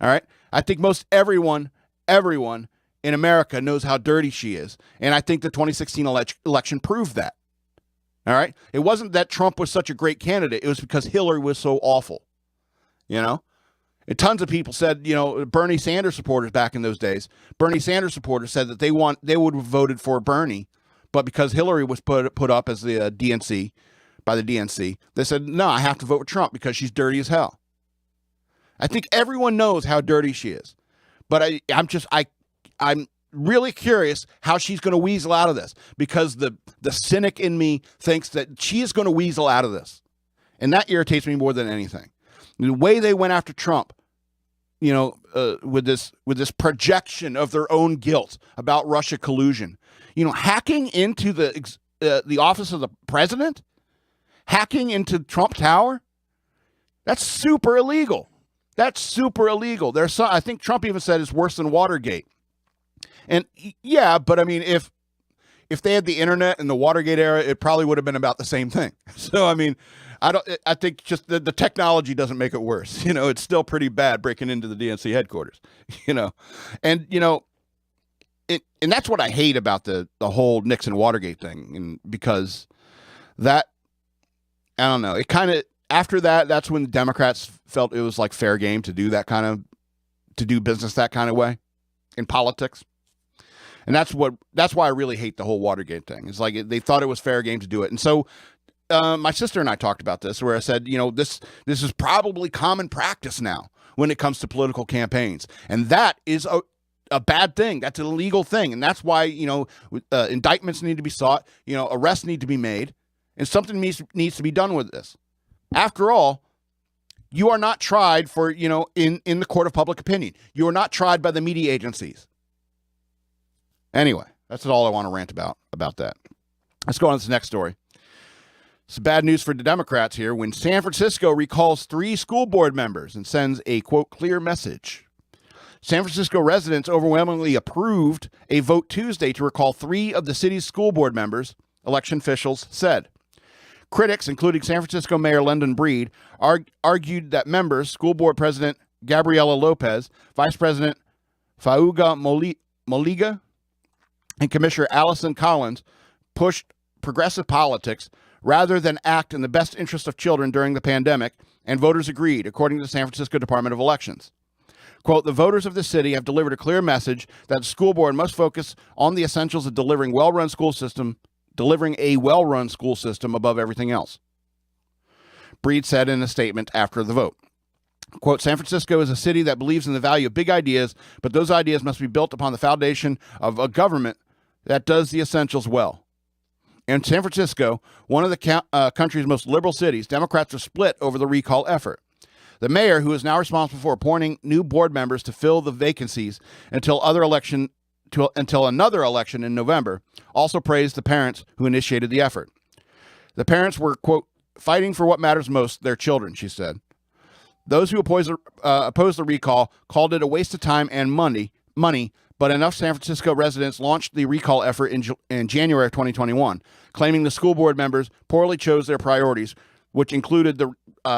Speaker 1: All right? I think most everyone in America knows how dirty she is. And I think the 2016 election proved that. All right? It wasn't that Trump was such a great candidate. It was because Hillary was so awful. And tons of people said, Bernie Sanders supporters back in those days, Bernie Sanders supporters said that they would have voted for Bernie, but because Hillary was put up as the DNC, by the DNC, they said, no, I have to vote with Trump because she's dirty as hell. I think everyone knows how dirty she is, but I'm really curious how she's going to weasel out of this, because the cynic in me thinks that she is going to weasel out of this, and that irritates me more than anything. The way they went after Trump, with this projection of their own guilt about Russia collusion, hacking into the office of the president, hacking into Trump Tower, that's super illegal. That's super illegal. I think Trump even said it's worse than Watergate. And yeah, but I mean, if they had the internet in the Watergate era, it probably would have been about the same thing. So I mean, I think just the technology doesn't make it worse. It's still pretty bad breaking into the DNC headquarters, and and that's what I hate about the whole Nixon Watergate thing. And because that, I don't know, it kind of, after that's when Democrats felt it was like fair game to do to do business that kind of way in politics. And that's why I really hate the whole Watergate thing. It's like they thought it was fair game to do it. And so, my sister and I talked about this, where I said, this is probably common practice now when it comes to political campaigns. And that is a bad thing. That's an illegal thing. And that's why, indictments need to be sought, arrests need to be made, and something needs to be done with this. After all, you are not tried for, in the court of public opinion. You are not tried by the media agencies. Anyway, that's all I want to rant about that. Let's go on to the next story. It's bad news for the Democrats here when San Francisco recalls 3 school board members and sends a, quote, clear message. San Francisco residents overwhelmingly approved a vote Tuesday to recall 3 of the city's school board members, election officials said. Critics, including San Francisco Mayor London Breed, argued that members, School Board President Gabriela Lopez, Vice President Fauga Moliga, and Commissioner Allison Collins pushed progressive politics rather than act in the best interest of children during the pandemic, and voters agreed, according to the San Francisco Department of Elections. Quote, the voters of the city have delivered a clear message that the school board must focus on the essentials of delivering a well-run school system above everything else. Breed said in a statement after the vote. Quote, San Francisco is a city that believes in the value of big ideas, but those ideas must be built upon the foundation of a government that does the essentials well. In San Francisco, one of the country's most liberal cities, Democrats are split over the recall effort. The mayor, who is now responsible for appointing new board members to fill the vacancies until another election in November, also praised the parents who initiated the effort. The parents were, quote, fighting for what matters most, their children, she said. Those who opposed the recall called it a waste of time and money, but enough San Francisco residents launched the recall effort in January of 2021, claiming the school board members poorly chose their priorities, which included the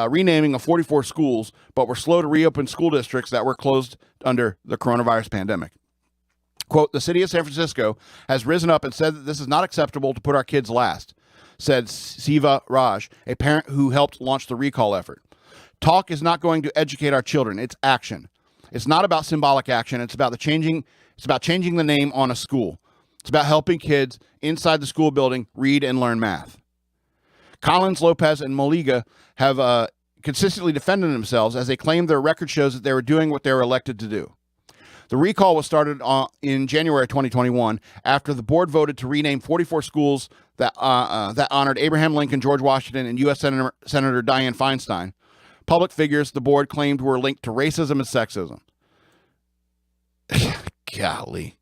Speaker 1: renaming of 44 schools, but were slow to reopen school districts that were closed under the coronavirus pandemic. Quote, the city of San Francisco has risen up and said that this is not acceptable to put our kids last, said Siva Raj, a parent who helped launch the recall effort. Talk is not going to educate our children. It's action. It's not about symbolic action. It's about changing the name on a school. It's about helping kids inside the school building read and learn math. Collins, Lopez, and Moliga have consistently defended themselves as they claim their record shows that they were doing what they were elected to do. The recall was started in January 2021 after the board voted to rename 44 schools that honored Abraham Lincoln, George Washington, and U.S. Senator Dianne Feinstein, public figures the board claimed were linked to racism and sexism. Golly.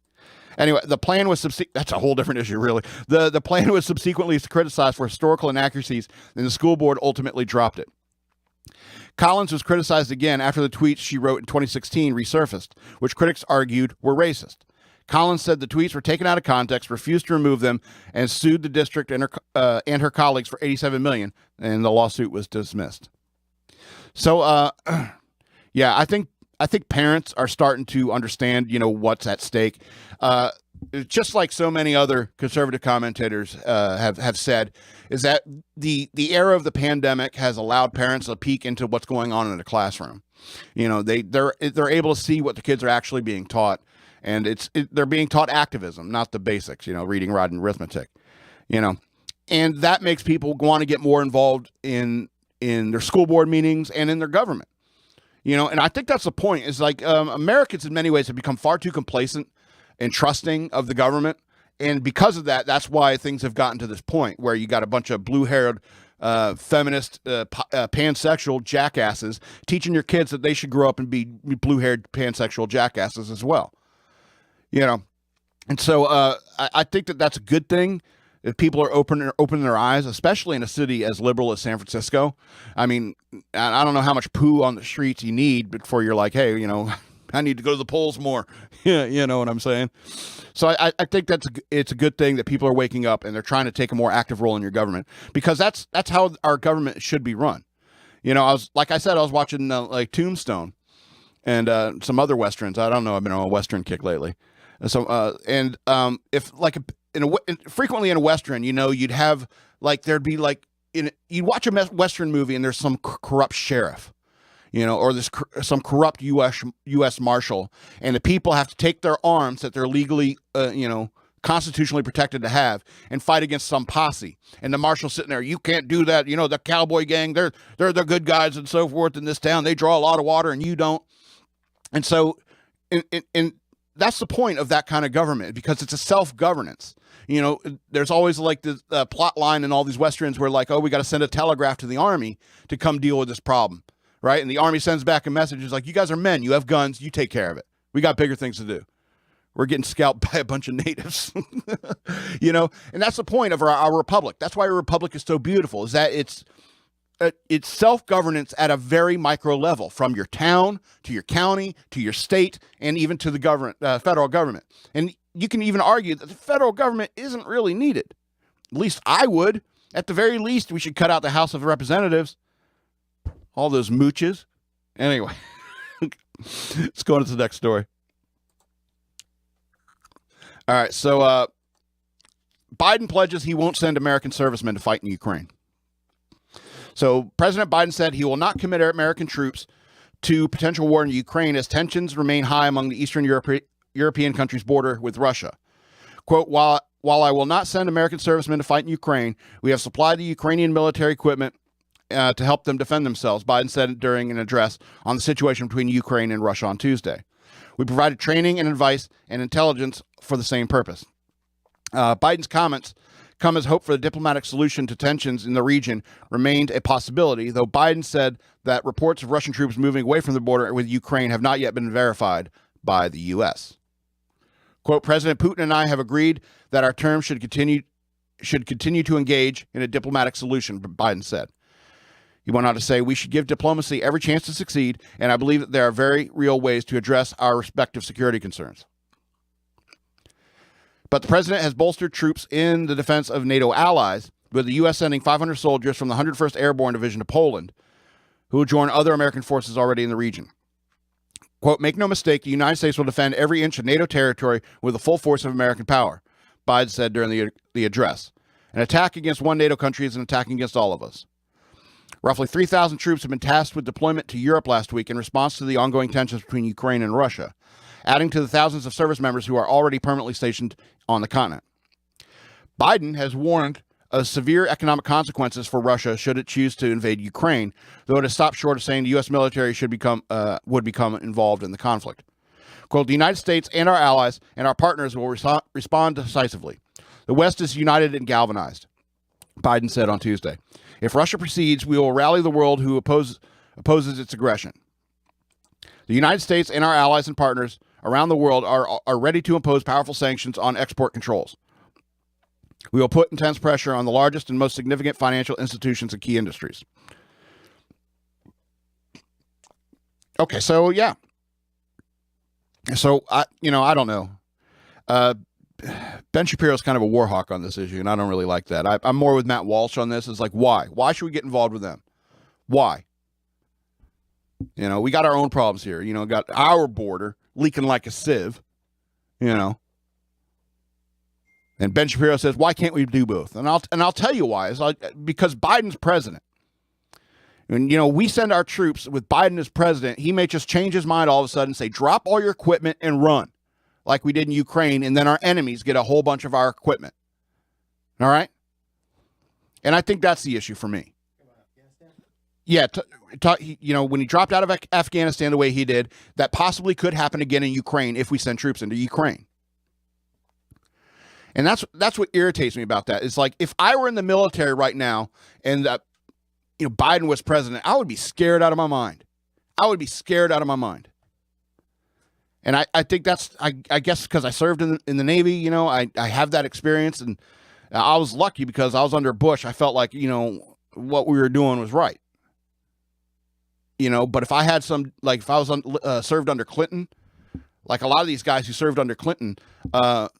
Speaker 1: Anyway, the plan was that's a whole different issue, really. The plan was subsequently criticized for historical inaccuracies, and the school board ultimately dropped it. Collins was criticized again after the tweets she wrote in 2016 resurfaced, which critics argued were racist. Collins said the tweets were taken out of context, refused to remove them, and sued the district and her colleagues for $87 million, and the lawsuit was dismissed. So, yeah, I think parents are starting to understand, what's at stake. Just like so many other conservative commentators have said, is that the era of the pandemic has allowed parents a peek into what's going on in the classroom. They're able to see what the kids are actually being taught, and they're being taught activism, not the basics. Reading, writing, arithmetic. And that makes people want to get more involved in their school board meetings and in their government. And I think that's the point. Is like Americans in many ways have become far too complacent and trusting of the government. And because of that, that's why things have gotten to this point where you got a bunch of blue-haired, feminist, pansexual jackasses teaching your kids that they should grow up and be blue-haired, pansexual jackasses as well. And so I think that that's a good thing. If people are opening their eyes, especially in a city as liberal as San Francisco. I mean, I don't know how much poo on the streets you need before you're like, hey, I need to go to the polls more. Yeah, you know what I'm saying? So I think it's a good thing that people are waking up and they're trying to take a more active role in your government, because that's how our government should be run. I was watching like Tombstone and some other westerns. I don't know. I've been on a western kick lately. So if like frequently in a western, you'd have like there'd be like you'd watch a western movie and there's some corrupt sheriff. Or there's some corrupt U.S. marshal, and the people have to take their arms that they're legally, constitutionally protected to have, and fight against some posse. And the marshal's sitting there, you can't do that. The cowboy gang, they're the good guys and so forth in this town. They draw a lot of water and you don't. And so, and that's the point of that kind of government, because it's a self-governance. There's always like the plot line in all these westerns where like, oh, we got to send a telegraph to the army to come deal with this problem. Right. And the army sends back a message. It's like, you guys are men. You have guns. You take care of it. We got bigger things to do. We're getting scalped by a bunch of natives, and that's the point of our republic. That's why a republic is so beautiful, is that it's self-governance at a very micro level, from your town to your county to your state and even to the federal government. And you can even argue that the federal government isn't really needed. At least I would. At the very least, we should cut out the House of Representatives. All those mooches. Anyway, let's go on to the next story. All right, so Biden pledges he won't send American servicemen to fight in Ukraine. So President Biden said he will not commit American troops to potential war in Ukraine as tensions remain high among the Eastern European countries' border with Russia. Quote, while I will not send American servicemen to fight in Ukraine, we have supplied the Ukrainian military equipment to help them defend themselves, Biden said during an address on the situation between Ukraine and Russia on Tuesday. We provided training and advice and intelligence for the same purpose. Biden's comments come as hope for a diplomatic solution to tensions in the region remained a possibility, though Biden said that reports of Russian troops moving away from the border with Ukraine have not yet been verified by the U.S. Quote, President Putin and I have agreed that our terms should continue to engage in a diplomatic solution, Biden said. He went on to say, we should give diplomacy every chance to succeed, and I believe that there are very real ways to address our respective security concerns. But the president has bolstered troops in the defense of NATO allies, with the U.S. sending 500 soldiers from the 101st Airborne Division to Poland, who will join other American forces already in the region. Quote, make no mistake, the United States will defend every inch of NATO territory with the full force of American power, Biden said during the address. An attack against one NATO country is an attack against all of us. Roughly 3,000 troops have been tasked with deployment to Europe last week in response to the ongoing tensions between Ukraine and Russia, adding to the thousands of service members who are already permanently stationed on the continent. Biden has warned of severe economic consequences for Russia should it choose to invade Ukraine, though it has stopped short of saying the U.S. military would become involved in the conflict. Quote, the United States and our allies and our partners will respond decisively. The West is united and galvanized, Biden said on Tuesday. If Russia proceeds, we will rally the world who opposes its aggression. The United States and our allies and partners around the world are ready to impose powerful sanctions on export controls. We will put intense pressure on the largest and most significant financial institutions and key industries. Okay, so yeah. So I don't know. Ben Shapiro's kind of a war hawk on this issue, and I don't really like that. I'm more with Matt Walsh on this. It's like, why? Why should we get involved with them? Why? We got our own problems here. Got our border leaking like a sieve, And Ben Shapiro says, why can't we do both? And I'll tell you why. It's like, because Biden's president. And, we send our troops with Biden as president. He may just change his mind all of a sudden and say, drop all your equipment and run like we did in Ukraine. And then our enemies get a whole bunch of our equipment. All right. And I think that's the issue for me. Yeah. When he dropped out of Afghanistan the way he did, that possibly could happen again in Ukraine if we send troops into Ukraine. And that's what irritates me about that. It's like, if I were in the military right now and Biden was president, I would be scared out of my mind. And I think that's, I guess because I served in the Navy, I have that experience, and I was lucky because I was under Bush. I felt like, what we were doing was right. But if I had if I was served under Clinton, like a lot of these guys who served under Clinton,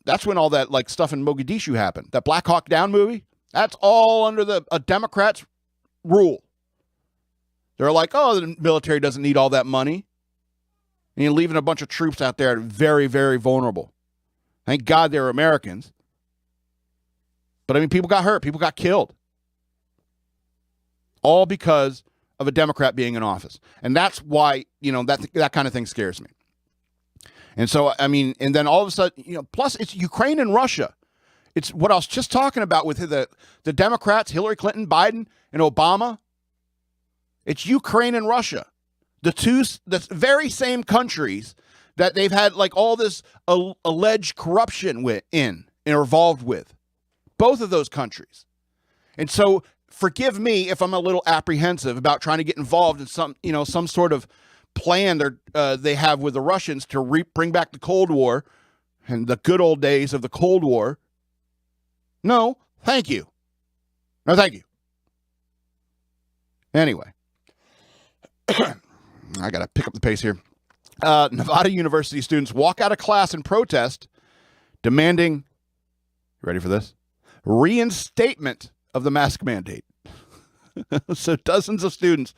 Speaker 1: that's when all that stuff in Mogadishu happened. That Black Hawk Down movie, that's all under a Democrat's rule. They're like, oh, the military doesn't need all that money. And you're leaving a bunch of troops out there very, very vulnerable. Thank God they're Americans. But people got hurt. People got killed. All because of a Democrat being in office. And that's why, that kind of thing scares me. And so, and then all of a sudden, plus it's Ukraine and Russia. It's what I was just talking about with the Democrats, Hillary Clinton, Biden, and Obama. It's Ukraine and Russia. The very same countries that they've had all this alleged corruption and are involved with. Both of those countries. And so forgive me if I'm a little apprehensive about trying to get involved in some sort of plan they have with the Russians to bring back the Cold War and the good old days of the Cold War. No, thank you. No, thank you. Anyway, I got to pick up the pace here. Nevada University students walk out of class in protest, demanding, you ready for this? Reinstatement of the mask mandate. So dozens of students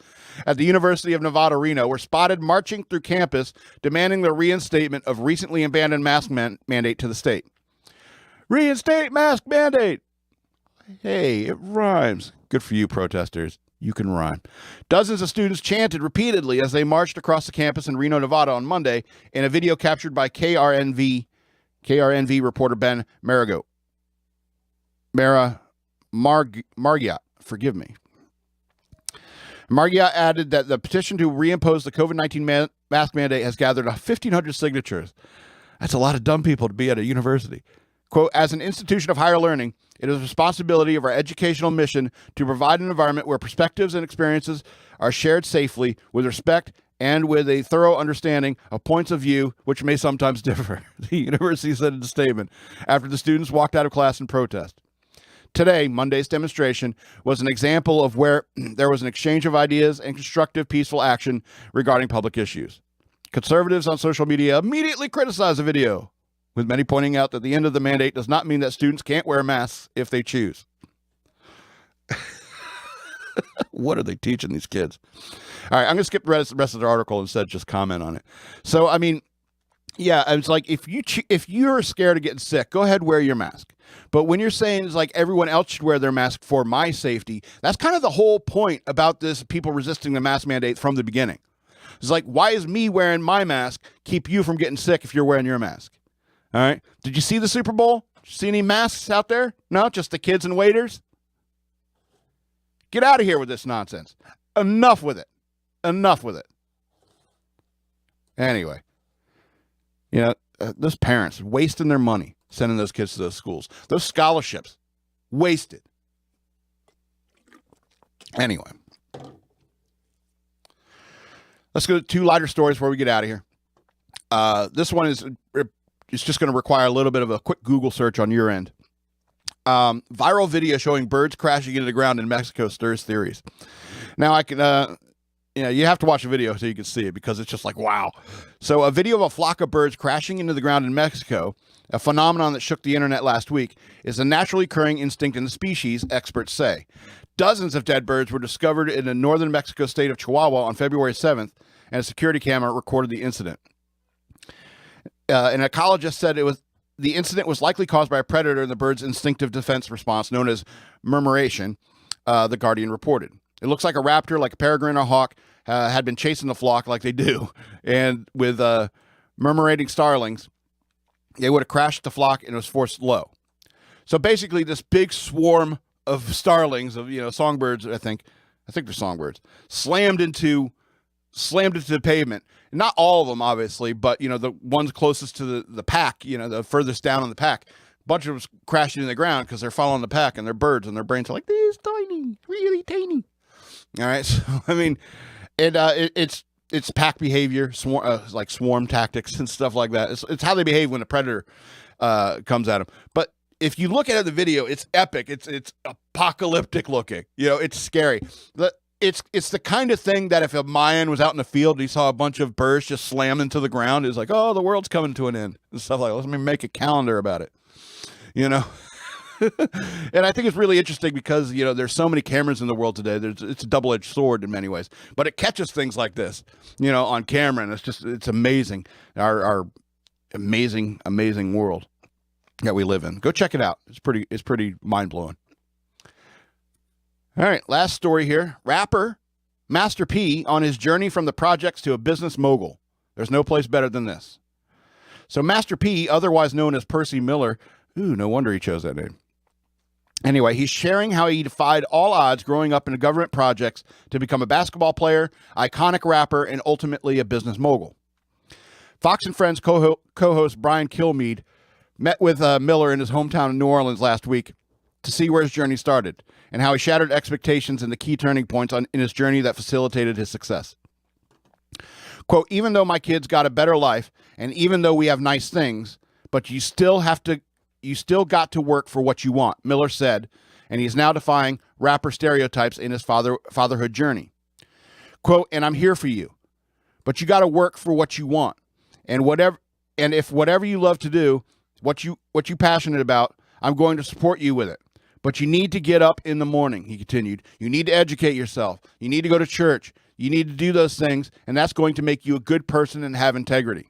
Speaker 1: at the University of Nevada, Reno were spotted marching through campus, demanding the reinstatement of recently abandoned mask mandate to the state. Reinstate mask mandate. Hey, it rhymes. Good for you, protesters. You can rhyme. Dozens of students chanted repeatedly as they marched across the campus in Reno, Nevada on Monday in a video captured by KRNV reporter Ben Margiat. Forgive me. Margiat added that the petition to reimpose the COVID-19 mask mandate has gathered 1,500 signatures. That's a lot of dumb people to be at a university. Quote, as an institution of higher learning, it is the responsibility of our educational mission to provide an environment where perspectives and experiences are shared safely, with respect, and with a thorough understanding of points of view which may sometimes differ, the university said in a statement after the students walked out of class in protest. Today, Monday's demonstration was an example of where there was an exchange of ideas and constructive, peaceful action regarding public issues. Conservatives on social media immediately criticized the video, with many pointing out that the end of the mandate does not mean that students can't wear masks if they choose. What are they teaching these kids? All right, I'm going to skip the rest of the article and instead just comment on it. So, yeah, it's like if you're scared of getting sick, go ahead, wear your mask. But when you're saying it's like everyone else should wear their mask for my safety, that's kind of the whole point about this people resisting the mask mandate from the beginning. It's like, why is me wearing my mask keep you from getting sick if you're wearing your mask? All right. Did you see the Super Bowl? Did you see any masks out there? No, just the kids and waiters? Get out of here with this nonsense. Enough with it. Enough with it. Anyway. Those parents wasting their money sending those kids to those schools. Those scholarships, wasted. Anyway. Let's go to two lighter stories before we get out of here. This one is it's just going to require a little bit of a quick Google search on your end. Viral video showing birds crashing into the ground in Mexico stirs theories. Now I can, you have to watch the video so you can see it because it's just like, wow. So a video of a flock of birds crashing into the ground in Mexico, a phenomenon that shook the internet last week, is a naturally occurring instinct in the species, experts say. Dozens of dead birds were discovered in the northern Mexico state of Chihuahua on February 7th, and a security camera recorded the incident. An ecologist said the incident was likely caused by a predator in the bird's instinctive defense response known as murmuration, the Guardian reported. It looks like a raptor, like a peregrine or hawk, had been chasing the flock like they do. And with murmurating starlings, they would have crashed the flock and it was forced low. So basically this big swarm of starlings, of songbirds, I think they're songbirds, slammed into the pavement. Not all of them, obviously, but the ones closest to the pack, the furthest down on the pack. A bunch of them crashing in the ground because they're following the pack and they're birds and their brains are like, this tiny, really tiny. All right, so I mean, it's pack behavior, like swarm tactics and stuff like that. It's how they behave when a predator comes at them. But if you look at the video, it's epic. It's apocalyptic looking. It's scary. It's the kind of thing that if a Mayan was out in the field and he saw a bunch of birds just slam into the ground, he's like, oh, the world's coming to an end and stuff like that. Let me make a calendar about it, And I think it's really interesting because, there's so many cameras in the world today. It's a double-edged sword in many ways, but it catches things like this, on camera. And it's amazing. Our amazing, amazing world that we live in. Go check it out. It's pretty mind-blowing. All right, last story here. Rapper Master P on his journey from the projects to a business mogul. There's no place better than this. So Master P, otherwise known as Percy Miller, no wonder he chose that name. Anyway, he's sharing how he defied all odds growing up in the government projects to become a basketball player, iconic rapper, and ultimately a business mogul. Fox and Friends co-host Brian Kilmeade met with Miller in his hometown of New Orleans last week to see where his journey started and how he shattered expectations and the key turning points in his journey that facilitated his success. Quote, even though my kids got a better life and even though we have nice things, but you still got to work for what you want, Miller said, and he's now defying rapper stereotypes in his fatherhood journey. Quote, and I'm here for you, but you got to work for what you want. And if whatever you love to do, what you passionate about, I'm going to support you with it. But you need to get up in the morning, he continued. You need to educate yourself. You need to go to church. You need to do those things, and that's going to make you a good person and have integrity.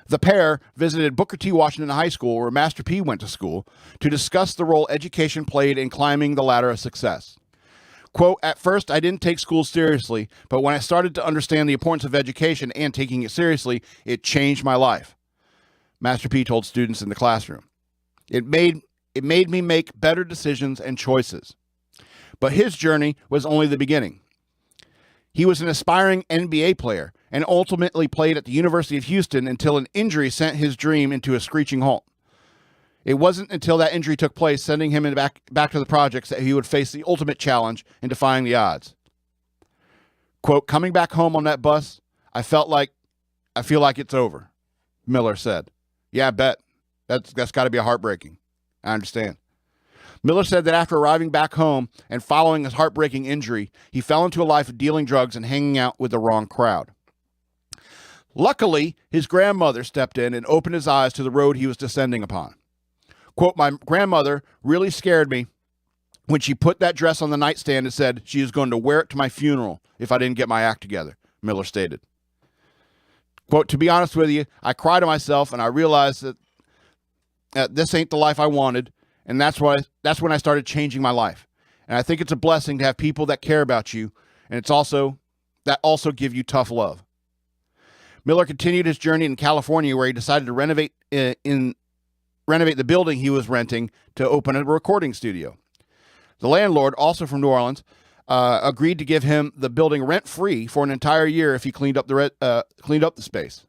Speaker 1: The pair visited Booker T. Washington High School, where Master P went to school, to discuss the role education played in climbing the ladder of success. Quote, at first, I didn't take school seriously, but when I started to understand the importance of education and taking it seriously, it changed my life, Master P told students in the classroom. It made me make better decisions and choices. But his journey was only the beginning. He was an aspiring NBA player and ultimately played at the University of Houston until an injury sent his dream into a screeching halt. It wasn't until that injury took place, sending him back to the projects, that he would face the ultimate challenge in defying the odds. Quote, coming back home on that bus, I feel like it's over, Miller said. Yeah, I bet. That's got to be heartbreaking. I understand. Miller said that after arriving back home and following his heartbreaking injury, he fell into a life of dealing drugs and hanging out with the wrong crowd. Luckily, his grandmother stepped in and opened his eyes to the road he was descending upon. Quote, my grandmother really scared me when she put that dress on the nightstand and said she was going to wear it to my funeral if I didn't get my act together, Miller stated. Quote, to be honest with you, I cried to myself and I realized that this ain't the life I wanted, and that's when I started changing my life. And I think it's a blessing to have people that care about you, and it's also give you tough love. Miller continued his journey in California, where he decided to renovate the building he was renting to open a recording studio. The landlord, also from New Orleans, agreed to give him the building rent-free for an entire year if he cleaned up the space.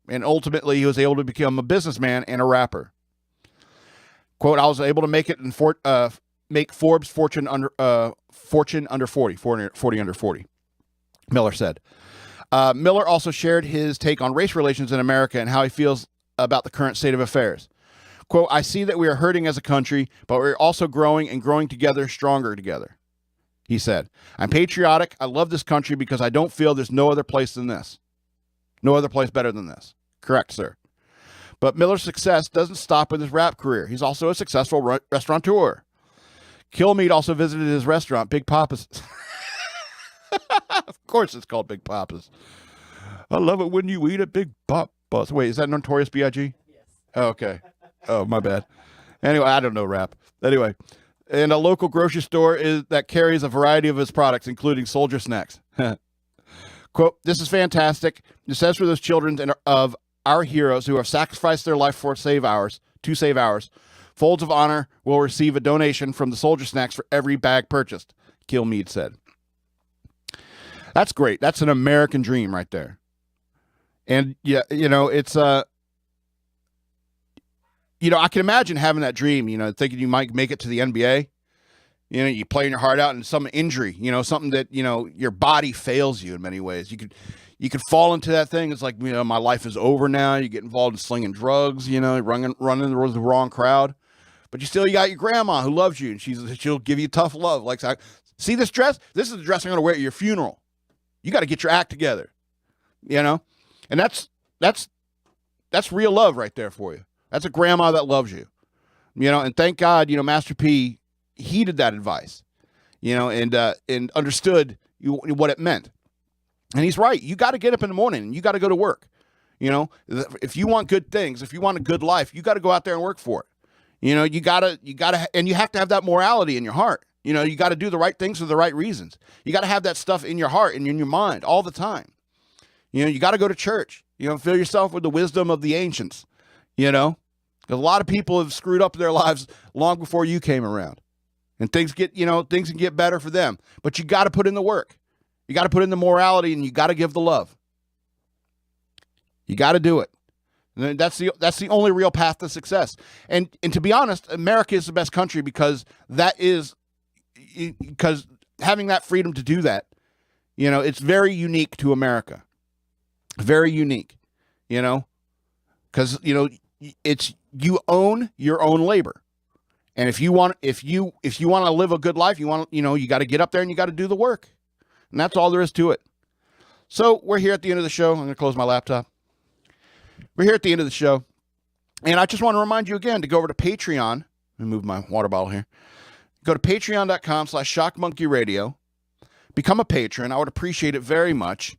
Speaker 1: And ultimately, he was able to become a businessman and a rapper. Quote, I was able to make it and make Forbes fortune under 40, Miller said. Miller also shared his take on race relations in America and how he feels about the current state of affairs. Quote, I see that we are hurting as a country, but we're also growing and growing together, stronger together. He said, I'm patriotic. I love this country because I don't feel there's no other place than this. No other place better than this. Correct, sir. But Miller's success doesn't stop with his rap career. He's also a successful restaurateur. Killmeat also visited his restaurant, Big Papa's. Of course it's called Big Papa's. I love it when you eat at Big Papa's. Wait, is that Notorious B.I.G.?
Speaker 3: Yes.
Speaker 1: Oh, okay. Oh, my bad. Anyway, I don't know rap. Anyway, and a local grocery store that carries a variety of his products, including soldier snacks. Quote, this is fantastic. It says for those children of our heroes who have sacrificed their life to save ours, Folds of Honor will receive a donation from the soldier snacks for every bag purchased, Killmeat said. That's great. That's an American dream right there. And, yeah, it's I can imagine having that dream, thinking you might make it to the NBA. You playing your heart out and some injury, something that, your body fails you in many ways. You could fall into that thing. It's like, my life is over now. You get involved in slinging drugs, running the wrong crowd. But you got your grandma who loves you, and she'll give you tough love. Like, see this dress? This is the dress I'm going to wear at your funeral. You got to get your act together, and that's real love right there for you. That's a grandma that loves you, and thank God, Master P heeded that advice, and understood what it meant. And he's right. You got to get up in the morning and you got to go to work. If you want good things, if you want a good life, you got to go out there and work for it. You gotta, and you have to have that morality in your heart. You got to do the right things for the right reasons. You got to have that stuff in your heart and in your mind all the time. You got to go to church, fill yourself with the wisdom of the ancients, because a lot of people have screwed up their lives long before you came around, and things can get better for them, but you got to put in the work. You got to put in the morality, and you got to give the love. You got to do it. And that's the only real path to success. And to be honest, America is the best country because having that freedom to do that, it's very unique to America. Very unique, because it's you own your own labor. And if you want to live a good life, you got to get up there and you got to do the work. And that's all there is to it. So we're here at the end of the show. I'm going to close my laptop. We're here at the end of the show. And I just want to remind you again to go over to Patreon. Let me move my water bottle here. Go to patreon.com/shockmonkeyradio. Become a patron. I would appreciate it very much.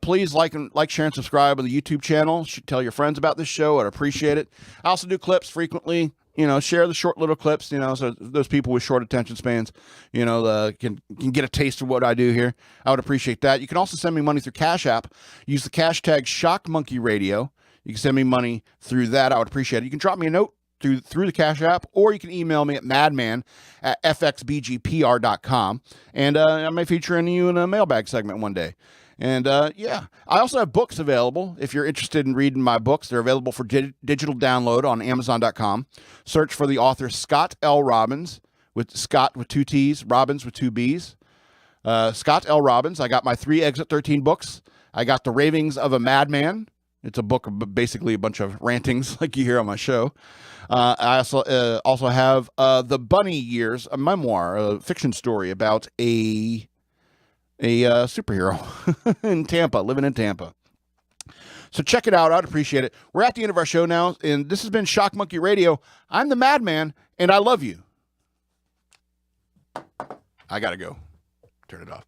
Speaker 1: Please like, share, and subscribe on the YouTube channel. Tell your friends about this show. I'd appreciate it. I also do clips frequently. Share the short little clips, so those people with short attention spans, can get a taste of what I do here. I would appreciate that. You can also send me money through Cash App. Use the hashtag ShockMonkeyRadio. You can send me money through that. I would appreciate it. You can drop me a note through the Cash App, or you can email me at madman@fxbgpr.com, and I may feature you in a mailbag segment one day. And I also have books available. If you're interested in reading my books, they're available for digital download on Amazon.com. Search for the author Scott L. Robbins, with Scott with 2 T's, Robbins with 2 B's. Scott L. Robbins. I got my 3 Exit 13 books. I got The Ravings of a Madman. It's a book of basically a bunch of rantings like you hear on my show. I also have The Bunny Years, a memoir, a fiction story about a superhero in Tampa, living in Tampa. So check it out. I'd appreciate it. We're at the end of our show now, and this has been Shock Monkey Radio. I'm the Madman, and I love you. I gotta go. Turn it off.